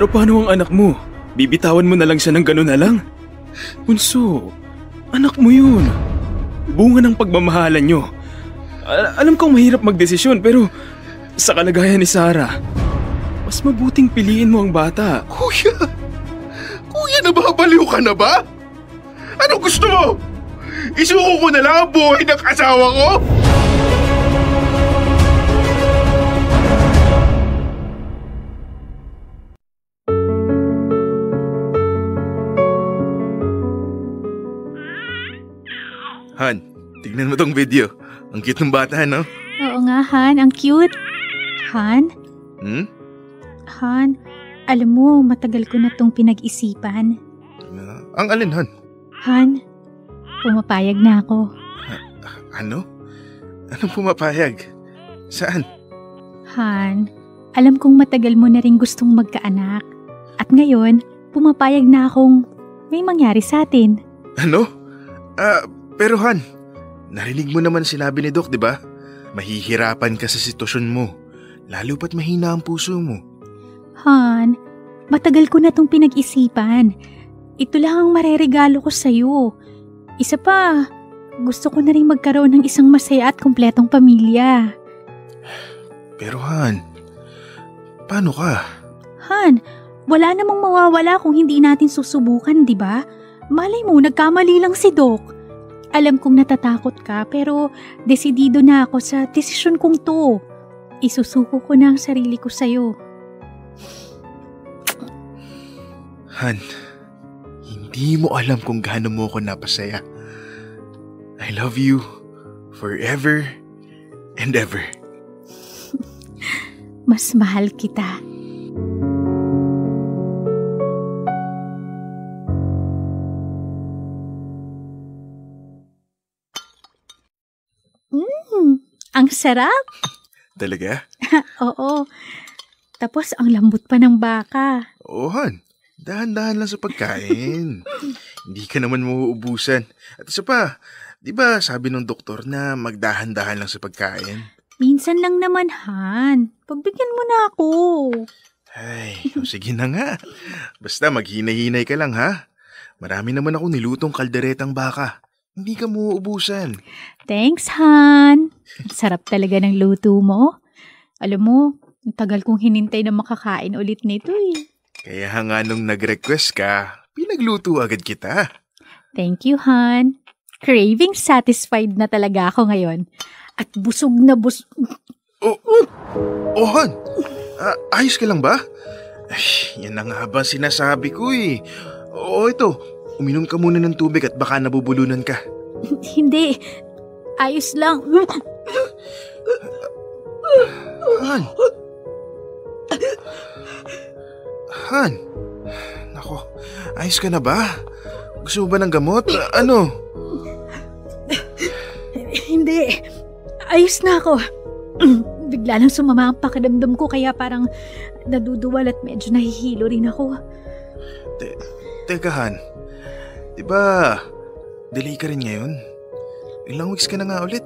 Pero paano ang anak mo? Bibitawan mo na lang siya ng gano'n na lang? Bunso, anak mo yun. Bunga ng pagmamahalan nyo. Alam kong mahirap magdesisyon pero sa kalagayan ni Sarah, mas mabuting piliin mo ang bata. Kuya! Kuya, nababaliw ka na ba? Anong gusto mo? Isuko ko na lang ang buhay ng asawa ko? Han, tignan mo tong video. Ang cute ng bata, no? Oo nga, Han. Ang cute. Han? Han, alam mo, matagal ko na tong pinag-isipan. Ang alin, Han? Han, pumapayag na ako. Ano? Anong pumapayag? Saan? Han, alam kong matagal mo na rin gustong magkaanak. At ngayon, pumapayag na akong may mangyari sa atin. Ano? Pero Han, narinig mo naman sinabi ni Doc, di ba? Mahihirapan ka sa sitwasyon mo, lalo pat mahina ang puso mo. Han, matagal ko na tong pinag-isipan. Ito lang ang mareregalo ko sa'yo. Isa pa, gusto ko na rin magkaroon ng isang masaya at kumpletong pamilya. Pero Han, paano ka? Han, wala namang mawawala kung hindi natin susubukan, di ba? Malay mo, nagkamali lang si Doc. Alam kong natatakot ka pero desidido na ako sa desisyon kong to. Isusuko ko na ang sarili ko sa'yo. Han, hindi mo alam kung gaano mo ako napasaya. I love you forever and ever. Mas mahal kita. Ang sarap! Talaga? Oo. Tapos ang lambot pa ng baka. Oo, Han. Dahan-dahan lang sa pagkain. Hindi ka naman mauubusan. At isa pa, di ba sabi ng doktor na magdahan-dahan lang sa pagkain? Minsan lang naman, Han. Pagbigyan mo na ako. Ay, sige na nga. Basta maghinay-hinay ka lang, ha? Marami naman ako nilutong kalderetang baka. Hindi ka mauubusan. Thanks, Han. Sarap talaga ng luto mo. Alam mo, ang tagal kong hinintay na makakain ulit nito eh. Kaya nga nung nag-request ka, pinagluto agad kita. Thank you, Han. Craving satisfied na talaga ako ngayon. At busog na busog. Oh, Han! Ayos ka lang ba? Ay, yan na nga ba sinasabi ko eh. Oo, ito. Uminom ka muna ng tubig at baka nabubulunan ka. Hindi. Ayos lang. Han! Han! Nako, ayos ka na ba? Gusto mo ba ng gamot? Ano? Hindi. Ayos na ako. Bigla lang sumama ang pakiramdam ko kaya parang naduduwal at medyo nahihilo rin ako. Teka, Han. Diba, delay ka rin ngayon? Ilang weeks ka na nga ulit?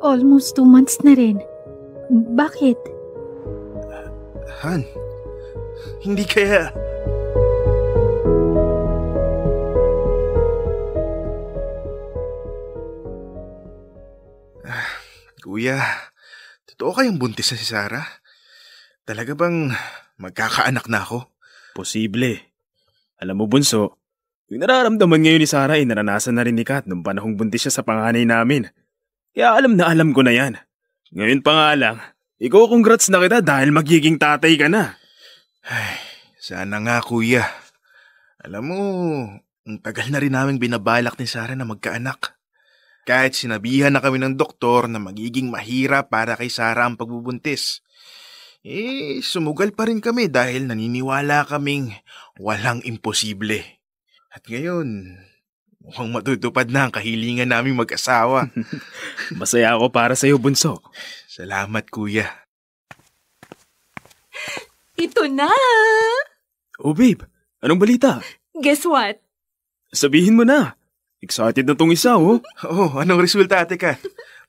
Almost 2 months na rin. Bakit? Han, hindi kaya... Kuya, totoo kayang buntis na si Sarah? Talaga bang magkakaanak na ako? Posible. Alam mo, Bunso, yung nararamdaman ngayon ni Sarah ay naranasan na rin ni Kat nung panahong buntis siya sa panganay namin. Kaya alam na alam ko na yan. Ngayon pa nga lang, ikaw congrats na kita dahil magiging tatay ka na. Ay, sana nga kuya. Alam mo, ang tagal na rin naming binabalak ni Sarah na magkaanak. Kahit sinabihan na kami ng doktor na magiging mahirap para kay Sarah ang pagbubuntis. Sumugal pa rin kami dahil naniniwala kaming walang imposible. At ngayon, mukhang matutupad na ang kahilingan naming mag-asawa. Masaya ako para sa'yo, Bunso. Salamat, kuya. Ito na! Oh, babe. Anong balita? Guess what? Sabihin mo na. Excited na tong isa, oh. Oh, anong resulta, ate ka?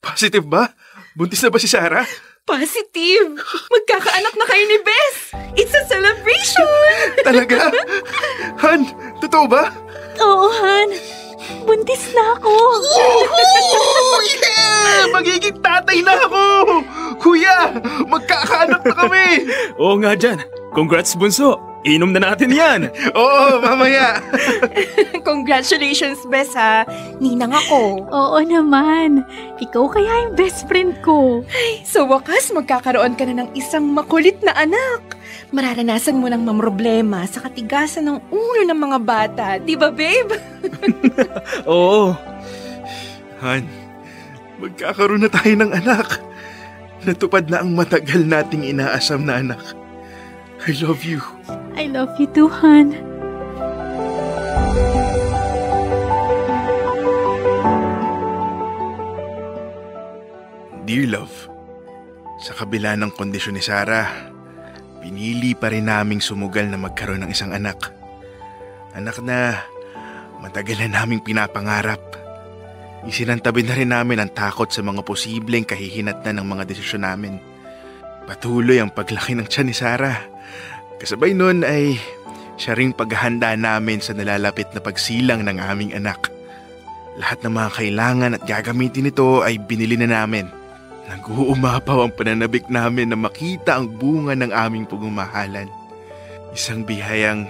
Positive ba? Buntis na ba si Sarah? Positive! Magkakaanak na kayo ni Bes! It's a celebration! Talaga? Han, totoo ba? Oo, Han. Buntis na ako. Oh, yeah! Magiging tatay na ako! Kuya, magkakaanak na kami! Oo nga dyan. Congrats, Bunso. Inom na natin yan. Oo, mamaya. Congratulations, Bes, ha? Ninang ako. Oo naman. Ikaw kaya yung best friend ko. Sa wakas, magkakaroon ka na ng isang makulit na anak. Mararanasan mo ng mamroblema sa katigasan ng ulo ng mga bata. Di ba, babe? Oo. Han, magkakaroon na tayo ng anak. Natupad na ang matagal nating inaasam na anak. I love you. I love you too, Han. Dear love, sa kabila ng kondisyon ni Sarah, pinili pa rin naming sumugal na magkaroon ng isang anak. Anak na matagal na naming pinapangarap. Isinantabi na rin namin ang takot sa mga posibleng kahihinatnan ng mga desisyon namin. Patuloy ang paglaki ng tiyan ni Sarah. Kasabay nun ay siya ring paghahanda namin sa nalalapit na pagsilang ng aming anak. Lahat ng mga kailangan at gagamitin nito ay binili na namin. Nag-uumapaw ang pananabik namin na makita ang bunga ng aming pagmamahalan. Isang bihayang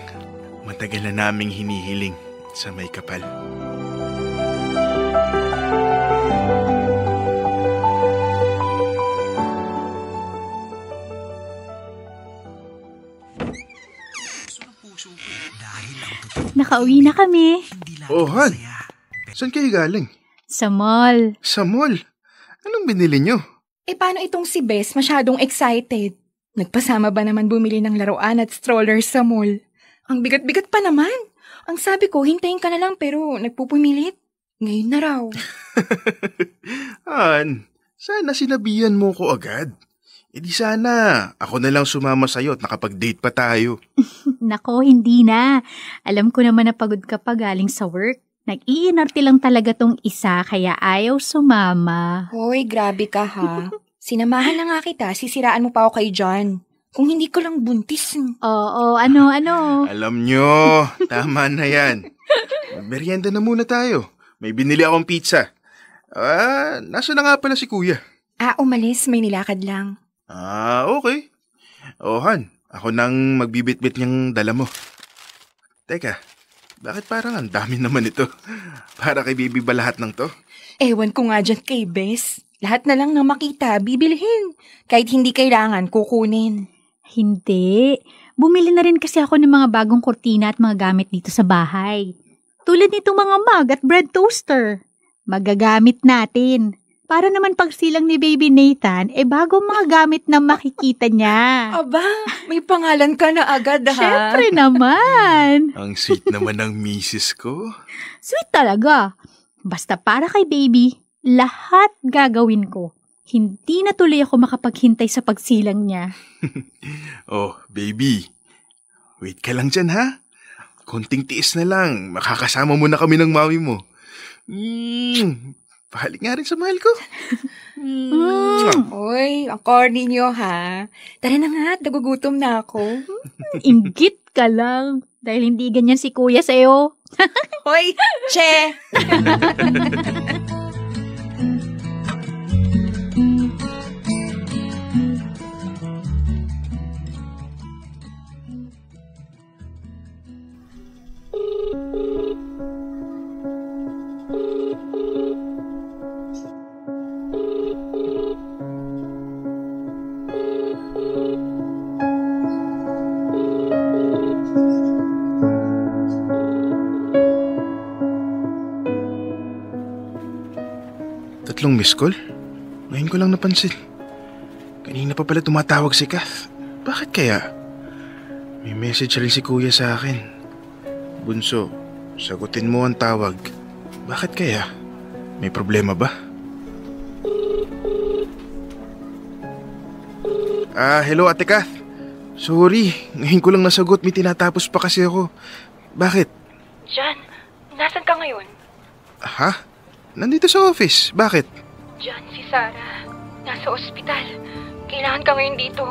matagal na naming hinihiling sa may kapal. Nakauwi na kami. Oh, Han. Saan kayo galing? Sa mall. Sa mall? Anong binili nyo? Paano itong si Bes masyadong excited? Nagpasama ba naman bumili ng laruan at strollers sa mall? Ang bigat-bigat pa naman. Ang sabi ko, hintayin ka na lang pero nagpupumilit. Ngayon na raw. Han, sana sinabihan mo ko agad. Di sana, ako na lang sumama sa'yo at nakapag-date pa tayo. Nako, hindi na. Alam ko naman na pagod ka pa galing sa work. Nag-iinarte lang talaga tong isa kaya ayaw sumama. Hoy, grabe ka ha. Sinamahan na nga kita, sisiraan mo pa ako kay John. Kung hindi ko lang buntis. Oo, ano? Alam nyo, tama na yan. Merienda na muna tayo. May binili akong pizza. Nasa na nga pala si Kuya? Umalis, may nilakad lang. Okay. Han, ako nang magbibitbit niyang dala mo. Teka, bakit parang ang dami naman ito? Para kay Bibi ba lahat ng to? Ewan ko nga dyan kay Bes. Lahat na lang na makita, bibilhin. Kahit hindi kailangan, kukunin. Hindi. Bumili na rin kasi ako ng mga bagong kurtina at mga gamit dito sa bahay. Tulad nitong mga mug at bread toaster. Magagamit natin. Para naman pagsilang ni Baby Nathan, bagong mga gamit na makikita niya. Aba, may pangalan ka na agad ha? Siyempre naman. Ang sweet naman ng misis ko. Sweet talaga. Basta para kay Baby, lahat gagawin ko. Hindi na tuloy ako makapaghintay sa pagsilang niya. Oh, baby. Wait ka lang dyan, ha? Konting tiis na lang. Makakasama mo na kami ng mami mo. Pahalik nga rin sa mahal ko. Oy, ang corny nyo ha. Tara na nga, nagugutom na ako. Inggit ka lang. Dahil hindi ganyan si Kuya sa'yo. Hoy, che! Tatlong miss call? Ngayon ko lang napansin. Kanina pa pala tumatawag si Kath. Bakit kaya? May message rin si Kuya sa akin. Bunso, sagutin mo ang tawag. Bakit kaya? May problema ba? Hello Ate Kath. Sorry, ngayon ko lang nasagot. May tinatapos pa kasi ako. Bakit? John, nasan ka ngayon? Ha? Nandito sa office. Bakit? John, si Sarah. Nasa ospital. Kailangan ka ngayon dito.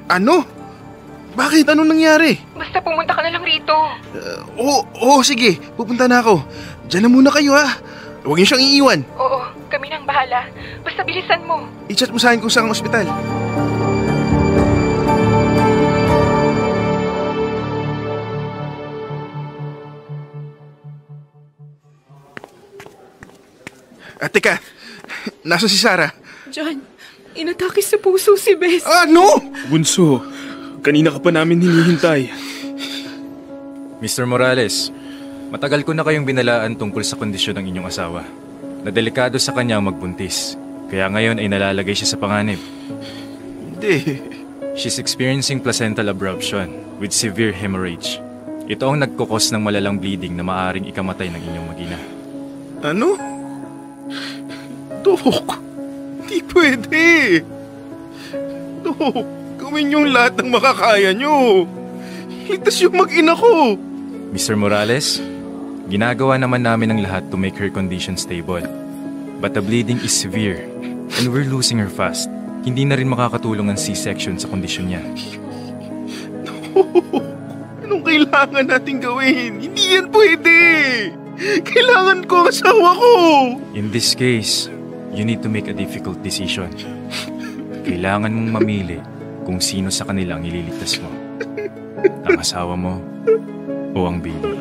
Ano? Bakit? Anong nangyari? Basta pumunta ka na lang rito. Oo, sige. Pupunta na ako. Diyan na muna kayo, ha? Huwag niyo siyang iiwan. Oo, kami nang bahala. Basta bilisan mo. I-chat mo sa akin kung saan ang ospital. Teka, nasa si Sarah? John, inatake sa puso si Bes. Ano? Bunso, kanina ka pa namin hinihintay. Mr. Morales, matagal ko na kayong binalaan tungkol sa kondisyon ng inyong asawa. Na delikado sa kanya ang magbuntis. Kaya ngayon ay nalalagay siya sa panganib. Hindi. She's experiencing placental abruption with severe hemorrhage. Ito ang nagkukos ng malalang bleeding na maaaring ikamatay ng inyong mag-ina. Ano? Dok, di pwede. Dok, gawin yung lahat ng makakaya nyo. Ligtas yung mag-ina ko. Mr. Morales, ginagawa naman namin ang lahat to make her condition stable. But the bleeding is severe and we're losing her fast. Hindi na rin makakatulong ang C-section sa kondisyon niya. Dok, anong kailangan natin gawin? Hindi yan pwede. Kailangan ko ang asawa ko. In this case, you need to make a difficult decision. Kailangan mong mamili kung sino sa kanila ang ililigtas mo. Ang asawa mo o ang baby.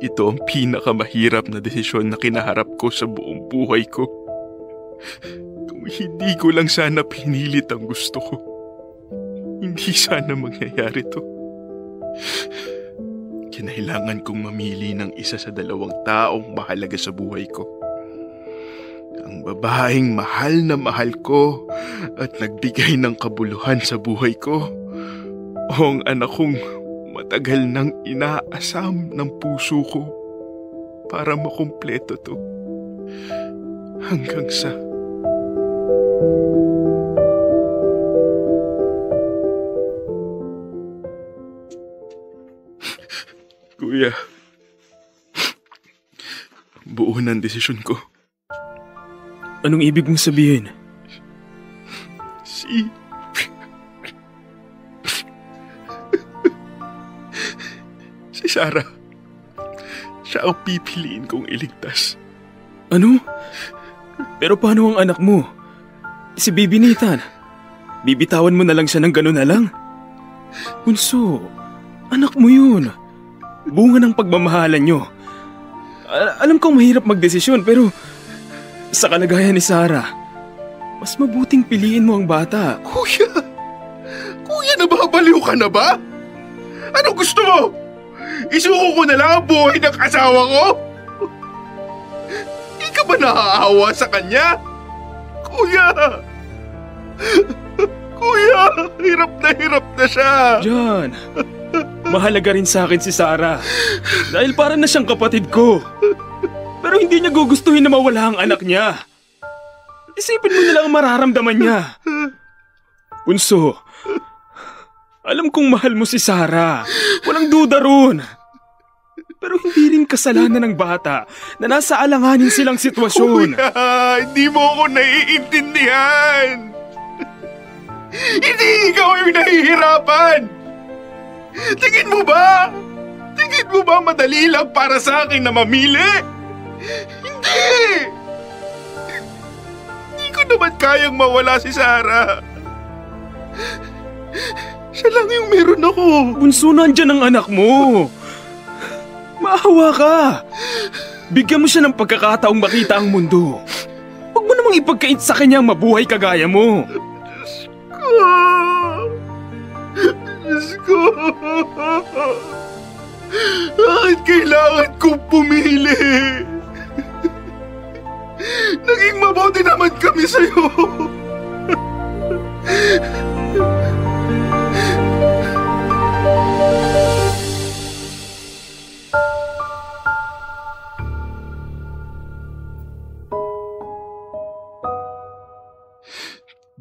Ito ang pinakamahirap na desisyon na kinaharap ko sa buong buhay ko. Kung hindi ko lang sana pinilit ang gusto ko, hindi sana mangyayari to. Kinailangan kong mamili ng isa sa dalawang taong mahalaga sa buhay ko. Ang babaeng mahal na mahal ko at nagbigay ng kabuluhan sa buhay ko. O ang anak kong matagal nang inaasam ng puso ko para makumpleto to. Hanggang sa... Kuya, buo na ang desisyon ko. Anong ibig mong sabihin? Si Sarah, siya ang pipiliin kong iligtas. Ano? Pero paano ang anak mo? Si Baby Nathan? Bibitawan mo na lang siya ng gano'n na lang? Bunso, anak mo yun. Bunga ng pagmamahalan nyo. Alam kong mahirap magdesisyon pero sa kalagayan ni Sarah, mas mabuting piliin mo ang bata. Kuya, nababaliw ka na ba? Ano gusto mo? Isuko ko na lang ang buhay ng asawa ko? Di ka ba naaawa sa kanya? Kuya, hirap na siya. John, mahalaga rin sa akin si Sarah. Dahil para na siyang kapatid ko. Pero hindi niya gugustuhin na mawala ang anak niya. Isipin mo na lang ang mararamdaman niya. Bunso, alam kong mahal mo si Sarah. Walang duda ron. Pero hindi rin kasalanan ng bata na nasa alanganin silang sitwasyon. Kuya, hindi mo ako naiintindihan. Hindi ikaw yung nahihirapan. Tingin mo ba madali lang para sa akin na mamili? Hindi! Hindi ko naman kayang mawala si Sarah. Siya lang yung meron ako. Bunso, nandyan ang anak mo. Maawa ka. Bigyan mo siya ng pagkakataong makita ang mundo. Huwag mo namang ipagkait sa kanya ang mabuhay kagaya mo. Diyos ko. Bakit kailangan kong pumili? Naging mabuti naman kami sa'yo.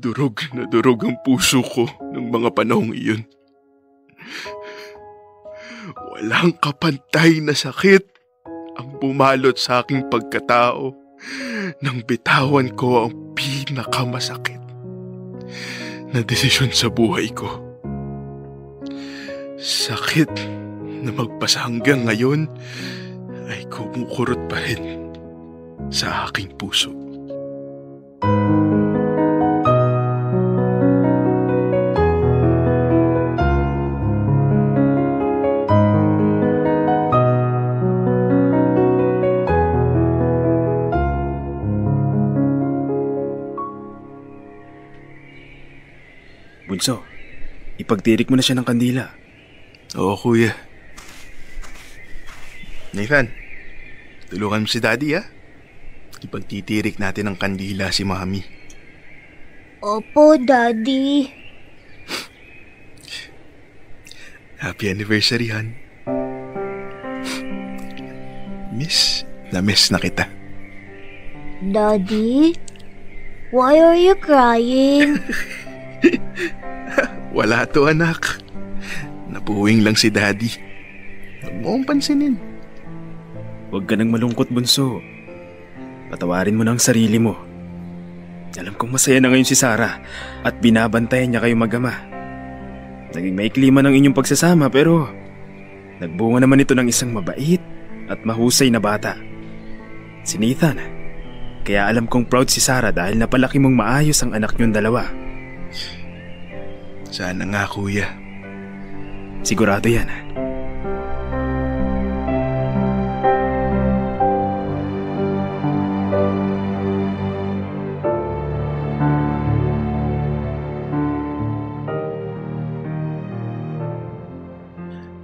Durog na durog ang puso ko ng mga panahong iyon. Walang kapantay na sakit ang bumalot sa aking pagkatao nang bitawan ko ang pinakamasakit na desisyon sa buhay ko. Sakit na magpasa hanggang ngayon ay kumukurot pa rin sa aking puso. Bunso, ipagtirik mo na siya ng kandila. Oo, kuya. Nathan, tulungan mo si Daddy, ha? Ipagtitirik natin ng kandila si Mami. Opo, Daddy. Happy anniversary, Han. Miss na kita. Daddy, why are you crying? Wala to, anak. Napuwing lang si Daddy. Huwag mo akong pansinin. Huwag ka nang malungkot, Bunso. Patawarin mo na ang sarili mo. Alam kong masaya na ngayon si Sarah at binabantayan niya kayo mag-ama. Naging maikli man ang inyong pagsasama pero nagbunga naman ito ng isang mabait at mahusay na bata. Si Nathan. Kaya alam kong proud si Sarah dahil napalaki mong maayos ang anak niyong dalawa. Sana nga, kuya. Sigurado yan.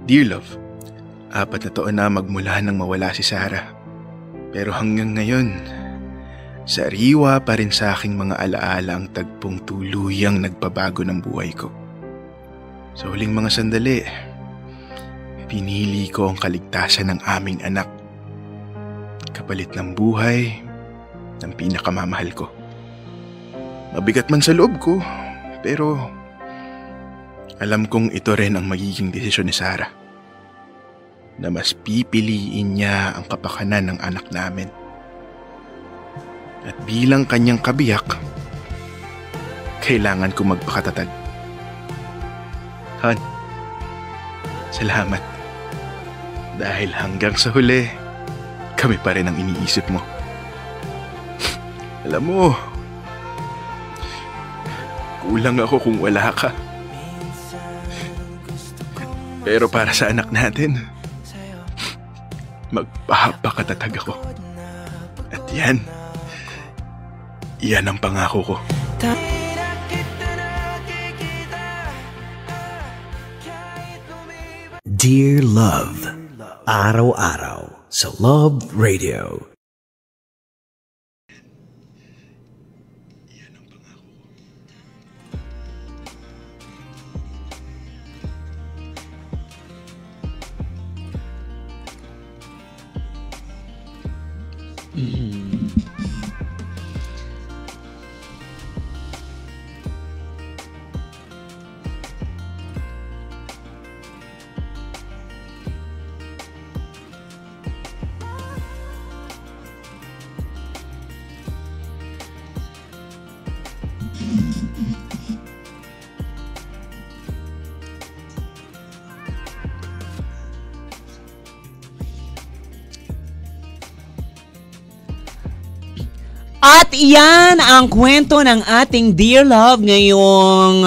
Dear Love, 4 na taon na magmula nang mawala si Sarah. Pero hanggang ngayon, sariwa pa rin sa aking mga alaala ang tagpong tuluyang nagpabago ng buhay ko. Sa huling mga sandali, pinili ko ang kaligtasan ng aming anak. Kapalit ng buhay ng pinakamamahal ko. Mabigat man sa loob ko, pero alam kong ito rin ang magiging desisyon ni Sarah. Na mas pipiliin niya ang kapakanan ng anak namin. At bilang kanyang kabiyak, kailangan ko magpakatatag. Han, salamat. Dahil hanggang sa huli, kami pa rin ang iniisip mo. Alam mo, kulang ako kung wala ka. Pero para sa anak natin, magpapakatatag ako. At yan ang pangako ko. Dear Love, araw-araw sa Love Radio. At iyan ang kwento ng ating Dear Love ngayong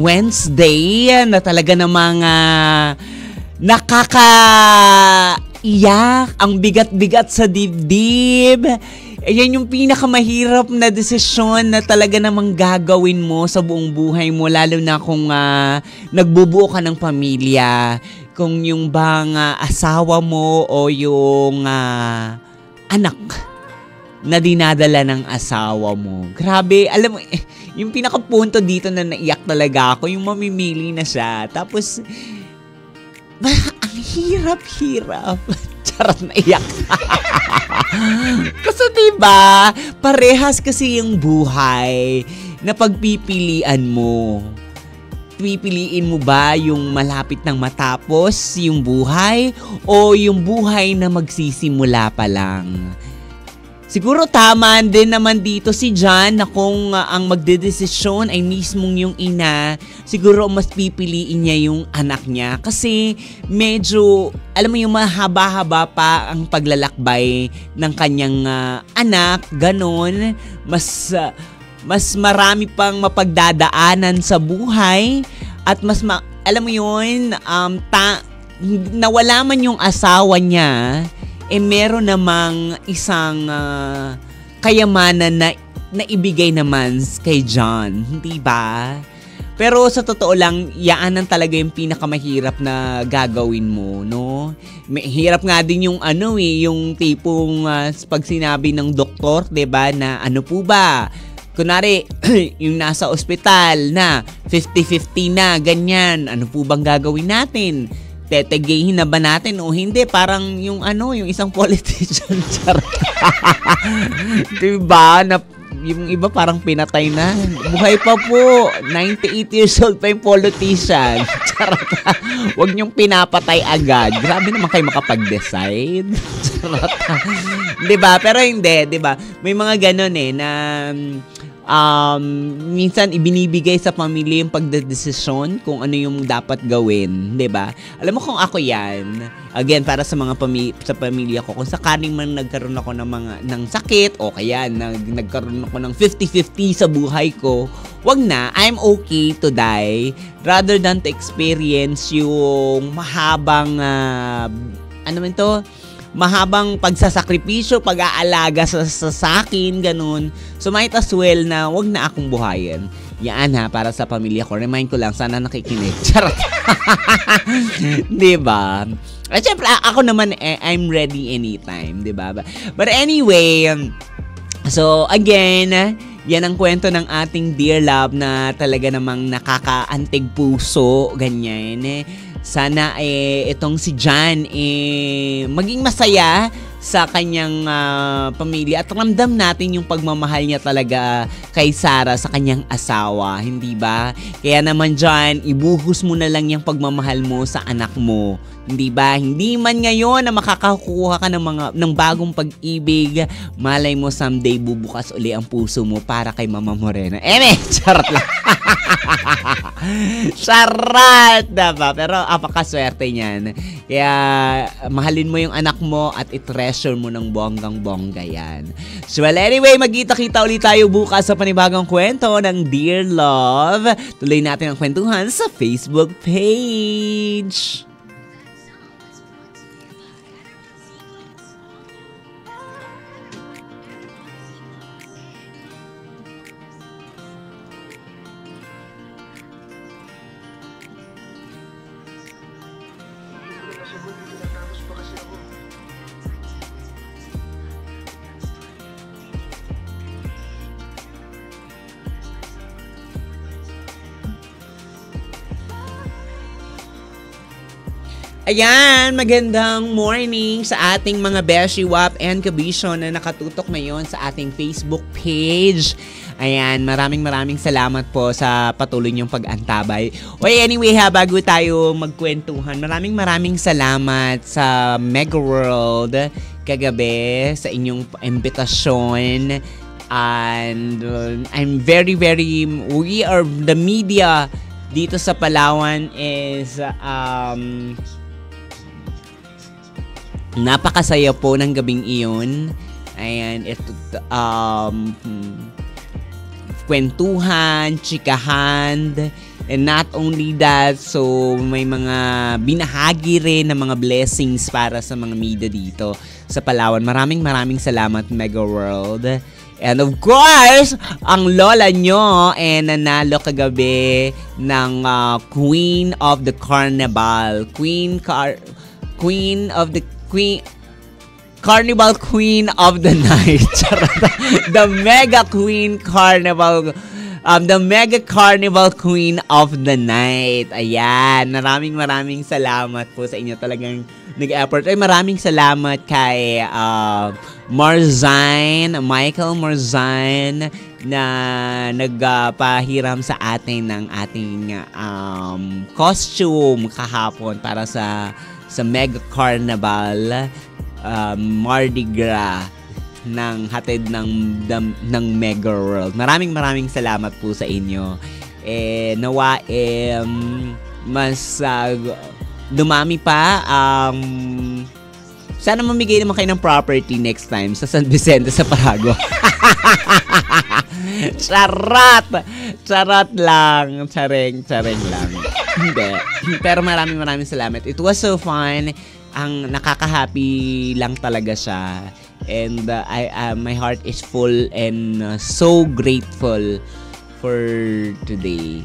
Wednesday na talaga namang nakakaiyak, ang bigat-bigat sa dibdib. Ayan yung pinakamahirap na desisyon na talaga namang gagawin mo sa buong buhay mo, lalo na kung nagbubuo ka ng pamilya. Kung yung bang asawa mo o yung anak na dinadala ng asawa mo. Grabe, alam mo, yung pinakapunto dito na naiyak talaga ako, yung mamimili na siya. Tapos, ang hirap-hirap. Charot, naiyak. Kasi diba, parehas kasi yung buhay na pagpipilian mo. pipiliin mo ba yung malapit nang matapos yung buhay o yung buhay na magsisimula pa lang? Siguro tama din naman dito si John na kung ang magdedesisyon ay mismong yung ina, siguro mas pipiliin niya yung anak niya. Kasi medyo, alam mo yung mahaba-haba pa ang paglalakbay ng kanyang anak, ganon. Mas marami pang mapagdadaanan sa buhay at alam mo yun, nawala man yung asawa niya, meron namang isang kayamanan na ibigay naman kay John, hindi ba? Pero sa totoo lang, yaanan talaga yung pinakamahirap na gagawin mo, no? Hirap nga din yung yung tipong pag sinabi ng doktor, 'di ba, na ano po ba? Kunwari, yung nasa ospital na 50-50 na, ganyan, ano po bang gagawin natin? Tetegehin na ba natin o hindi? Parang yung yung isang politician. Diba? Yung iba parang pinatay na. Buhay pa po. 98 years old pa yung politician. Charot. Huwag niyong pinapatay agad. Grabe naman kayo makapag-decide. Charot. Diba? Pero hindi, diba? May mga ganon na minsan ibinibigay sa pamilya yung pagdedesisyon kung ano yung dapat gawin, 'di ba? Alam mo kung ako 'yan, again para sa mga sa pamilya ko, kung sakaling man nagkaroon ako ng sakit o kaya nagkaroon ako ng 50-50 sa buhay ko, wag na, I'm okay to die rather than to experience yung mahabang mahabang pagsasakripisyo, pag-aalaga sa akin, ganun. So might as well na wag na akong buhayin. Yan para sa pamilya ko. Remind ko lang, sana nakikinig. Charot. Diba? At syempre, ako naman, I'm ready anytime. Diba? But anyway, so again, yan ang kwento ng ating Dear Love na talaga namang nakakaantig puso, ganyan. Sana itong si John maging masaya sa kanyang pamilya at ramdam natin yung pagmamahal niya talaga kay Sarah sa kanyang asawa, hindi ba? Kaya naman John, ibuhos mo na lang yung pagmamahal mo sa anak mo, hindi ba? Hindi man ngayon na makakakuha ka ng bagong pag-ibig, malay mo someday bubukas uli ang puso mo para kay Mama Morena. Charot lang. Charot, diba? Pero apakaswerte niyan. Kaya mahalin mo yung anak mo at i-treasure mo ng bonggang-bongga yan. So well, anyway, magkita-kita ulit tayo bukas sa panibagong kwento ng Dear Love. Tuloy natin ang kwentuhan sa Facebook page. Ayan, magandang morning sa ating mga Beshi Wap and Kabisyon na nakatutok ngayon sa ating Facebook page. Ayan, maraming salamat po sa patuloy niyong pag-antabay. Anyway bago tayo magkwentuhan, maraming salamat sa Mega World kagabi sa inyong imbitasyon. And I'm very, we are the media dito sa Palawan is napakasaya po ng gabing iyon. Ayan, ito kwentuhan, chikahan, and not only that, so may mga binahagi rin ng mga blessings para sa mga media dito sa Palawan. Maraming salamat Mega World. And of course, ang lola nyo nanalo kagabi ng Queen of the Carnival. Carnival Queen of the Night. The Mega Queen Carnival. The Mega Carnival Queen of the Night. Ayan. Maraming salamat po sa inyo. Talagang nag-effort. Maraming salamat kay Michael Marzine na nagpahiram sa atin ng ating costume kahapon para sa Mega Carnival Mardi Gras ng hatid ng Mega World. Maraming salamat po sa inyo. Nawa mas dumami pa. Sana mamigay naman kayo ng property next time sa San Vicente sa Parago. Charot lang. Tsareng lang. Hindi. Pero maraming salamat. It was so fun. Ang nakaka-happy lang talaga siya. And my heart is full and so grateful for today.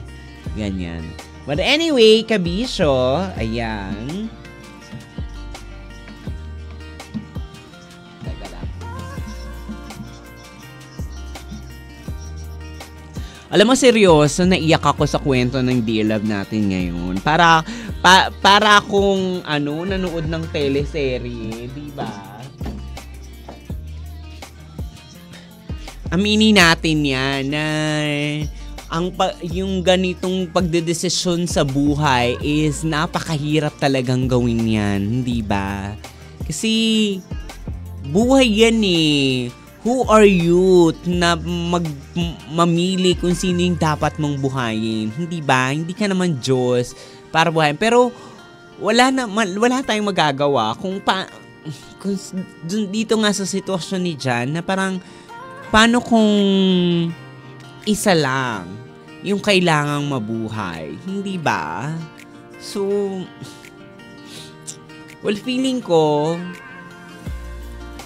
Ganyan. But anyway, kabisyo, ayan. Alam mo, seryoso, naiyak ako sa kwento ng Dear Love natin ngayon. Para akong nanood ng teleserye, di ba? Aminin natin yan na yung ganitong pagdedesisyon sa buhay is napakahirap talagang gawin yan, di ba? Kasi buhay yan eh. Who are you na mamili kung sino yung dapat mong buhayin? Hindi ba? Hindi ka naman Diyos para buhayin. Pero wala tayong magagawa kung dito nga sa sitwasyon ni Jan na parang paano kung isa lang yung kailangang mabuhay? Hindi ba? So, feeling ko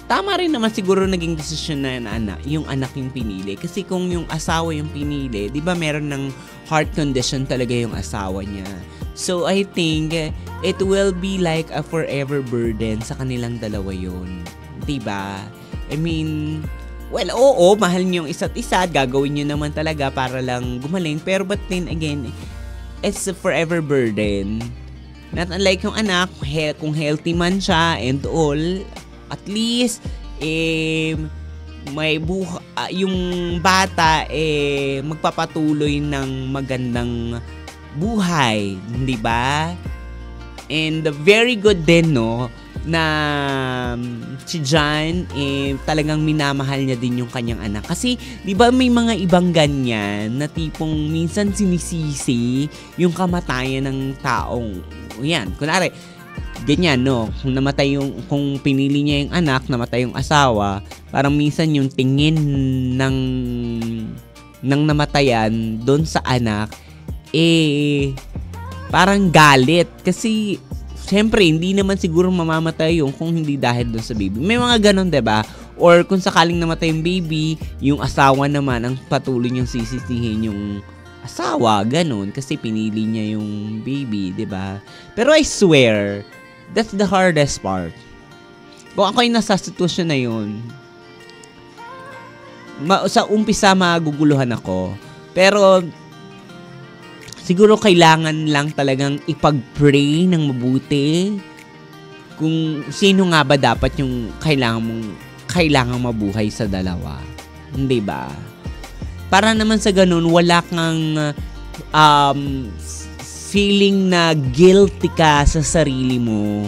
tama rin naman siguro naging desisyon na yung anak yung pinili. Kasi kung yung asawa yung pinili, di ba meron ng heart condition talaga yung asawa niya. So I think it will be like a forever burden sa kanilang dalawa yun. Di ba? I mean, well, oo, mahal niyo yung isa't isa. Gagawin niyo naman talaga para lang gumaling. Pero but then again, it's a forever burden. Not unlike yung anak, kung healthy man siya and all, at least may yung bata magpapatuloy ng magandang buhay, di ba? And very good din na si John talagang minamahal niya din yung kanyang anak. Kasi di ba may mga ibang ganyan na tipong minsan sinisisi yung kamatayan ng taong yan. Kunwari ganyan, kung pinili niya yung anak, namatay yung asawa, parang minsan yung tingin ng namatayan doon sa anak, parang galit. Kasi, syempre, hindi naman siguro mamamatay yung kung hindi dahil doon sa baby. May mga ganon, diba? Or kung sakaling namatay yung baby, yung asawa naman ang patuloy niyang sisisihin yung asawa, ganon. Kasi pinili niya yung baby, diba? Pero I swear, that's the hardest part. Kung ako ay nasa sitwasyon na yun, sa umpisa maguguluhan ako. Pero siguro kailangan lang talagang ipag-pray ng mabuti kung sino nga ba dapat yung kailangang mabuhay sa dalawa. Hindi ba? Para naman sa ganun, wala kang feeling na guilty ka sa sarili mo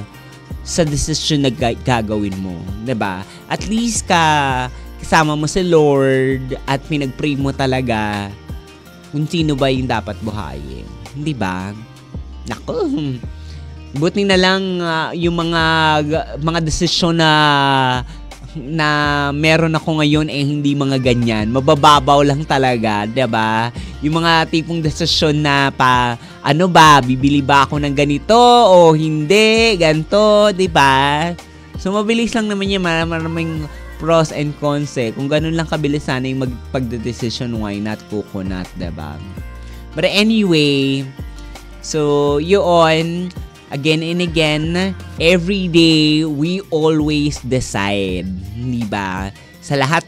sa desisyon na gagawin mo, 'di ba? At least kasama mo si Lord at pinag-pray mo talaga kung sino ba yung dapat buhayin, 'di ba? Nako. Buti na lang yung mga desisyon na meron ako ngayon hindi mga ganyan. Mabababaw lang talaga, 'di ba? Yung mga tipong desisyon na bibili ba ako ng ganito o hindi, ganito, 'di ba? So mabilis lang naman yan, maraming pros and cons Kung ganun lang kabilis sana yung magpagdedesisyon, why not coconut, 'di ba? But anyway, so yun, again and again, every day, we always decide, di ba? Sa lahat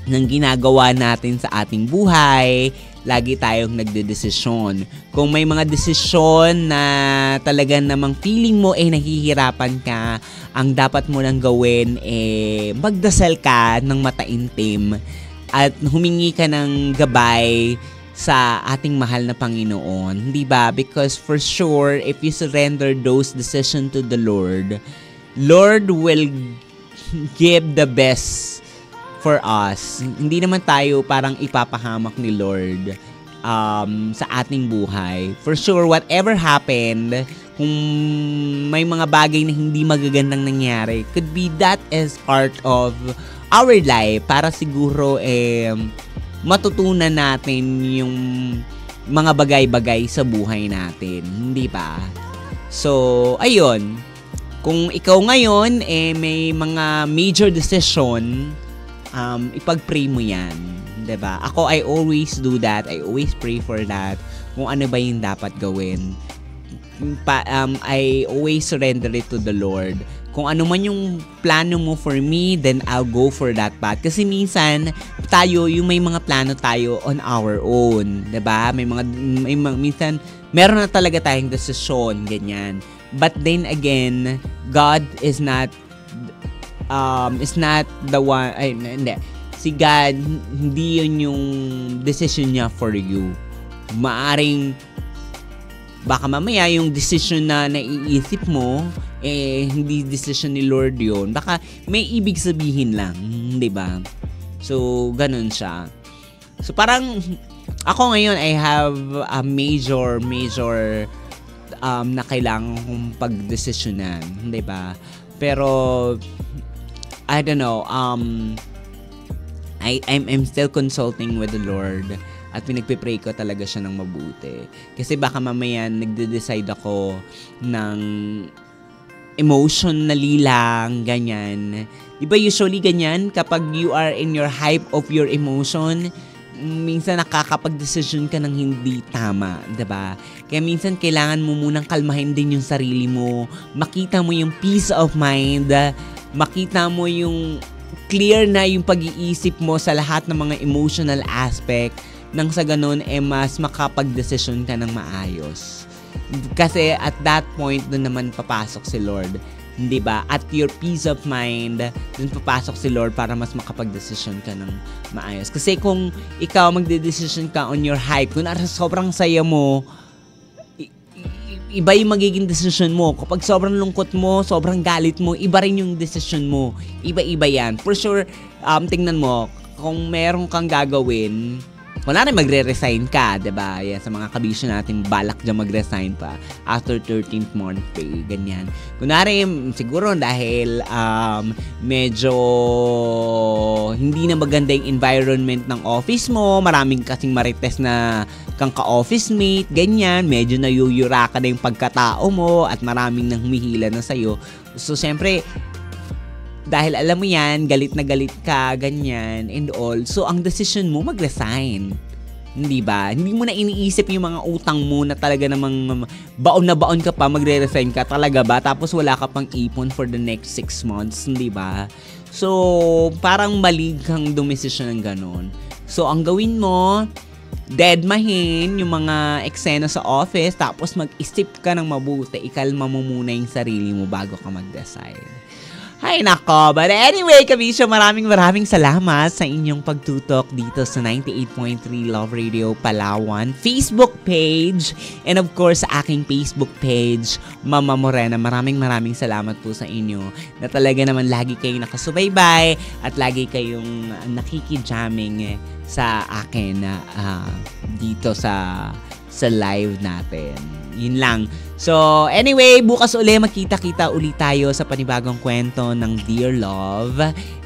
ng ginagawa natin sa ating buhay, lagi tayong nagdedesisyon. Kung may mga desisyon na talaga namang feeling mo nahihirapan ka, ang dapat mo lang gawin magdasal ka ng mataimtim at humingi ka ng gabay sa ating mahal na Panginoon, di ba? Because for sure, if you surrender those decisions to the Lord will give the best for us. Hindi naman tayo parang ipapahamak ni Lord sa ating buhay. For sure, whatever happened, kung may mga bagay na hindi magagandang nangyari, could be that is part of our life para siguro matutunan natin yung mga bagay-bagay sa buhay natin, hindi ba? So, ayun. Kung ikaw ngayon may mga major decision, ipag-pray mo yan, 'di ba? Ako, I always do that. I always pray for that. Kung ano ba yung dapat gawin. I always surrender it to the Lord. Kung ano man yung plano mo for me, then I'll go for that path. Kasi minsan, may mga plano tayo on our own. 'Di ba? Minsan, meron na talaga tayong desisyon, ganyan. But then again, God is not the one, hindi. Si God, hindi yun yung decision niya for you. Maaring, baka mamaya yung decision na naiisip mo, hindi decision ni Lord yun. Baka may ibig sabihin lang, di ba? So, ganun siya. So, parang, ako ngayon, I have a major na kailangan kong pagdesisyonan, di ba? Pero, I don't know, I'm still consulting with the Lord at pinagpipray ko talaga siya ng mabuti. Kasi baka mamaya nagde-decide ako ng emotionally lang, ganyan. Diba usually ganyan, kapag you are in your hype of your emotion, minsan nakakapag-decision ka ng hindi tama, diba? Kaya minsan kailangan mo munang kalmahin din yung sarili mo, makita mo yung peace of mind, makita mo yung clear na yung pag-iisip mo sa lahat ng mga emotional aspect, nang sa ganun mas makapag-decision ka ng maayos. Kasi at that point, doon naman papasok si Lord. Hindi ba? At your peace of mind, doon papasok si Lord para mas makapag-decision ka ng maayos. Kasi kung ikaw magde-decision ka on your hype, kung sobrang saya mo, iba yung magiging decision mo. Kapag sobrang lungkot mo, sobrang galit mo, iba rin yung decision mo. Iba-iba yan. For sure, tingnan mo, kung meron kang gagawin, wala rin magre-resign ka, diba? Yan, sa mga kabisyo natin, balak dyan mag-resign pa after 13th month pay, ganyan. Kunwari, siguro dahil medyo hindi na maganda yung environment ng office mo, maraming kasing marites na kang ka-office mate, ganyan, medyo nayuyura ka na yung pagkatao mo at maraming nang humihila na sa'yo. So, syempre, dahil alam mo yan, galit na galit ka, ganyan, and all. So, ang decision mo, mag-resign. Hindi ba? Hindi mo na iniisip yung mga utang mo na talaga namang baon na baon ka pa, magre-resign ka. Talaga ba? Tapos wala ka pang ipon for the next 6 months, hindi ba? So, parang mali kang dumesisyon ng ganon. So, ang gawin mo, deadmahin yung mga eksena sa office, tapos mag-isip ka ng mabuti, ikalma mo muna yung sarili mo bago ka mag-decide. Ay nako, but anyway, kabisyo, maraming salamat sa inyong pagtutok dito sa 98.3 Love Radio Palawan Facebook page, and of course sa aking Facebook page, Mama Morena. Maraming salamat po sa inyo na talaga naman lagi kayong nakasubaybay at lagi kayong nakikijamming sa akin dito sa live natin. Yun lang. So, anyway, bukas uli magkita-kita uli tayo sa panibagong kwento ng Dear Love.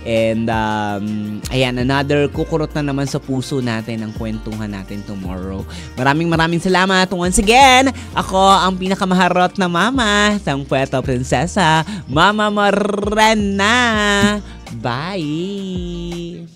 And, ayan, another kukurot na naman sa puso natin ang kwentuhan natin tomorrow. Maraming salamat. Once again, ako ang pinakamaharot na mama sa Puerto Princesa, Mama Morena. Bye!